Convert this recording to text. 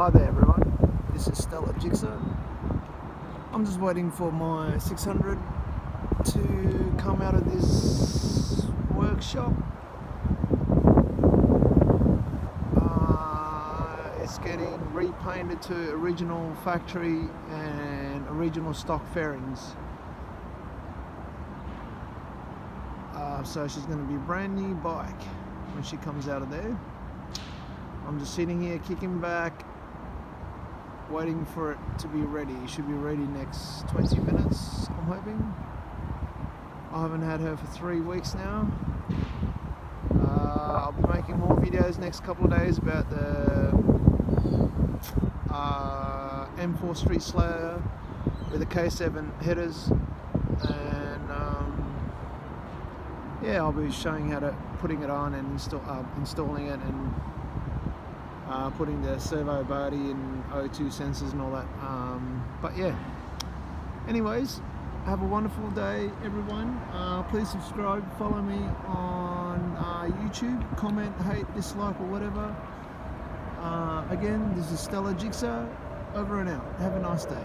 Hi there everyone, this is Stella GSXR. I'm just waiting for my 600 to come out of this workshop. It's getting repainted to original factory and original stock fairings. So she's going to be a brand new bike when she comes out of there. I'm just sitting here kicking back, waiting for it to be ready. It should be ready next 20 minutes, I'm hoping. I haven't had her for 3 weeks now. I'll be making more videos next couple of days about the M4 Street Slayer with the K7 headers, and yeah, I'll be showing how to putting it on and installing it, and putting the servo body and O2 sensors and all that. But yeah, anyways, have a wonderful day everyone. Please subscribe, follow me on YouTube, comment, hate, dislike or whatever. Again, this is Stella GSXR, over and out. Have a nice day.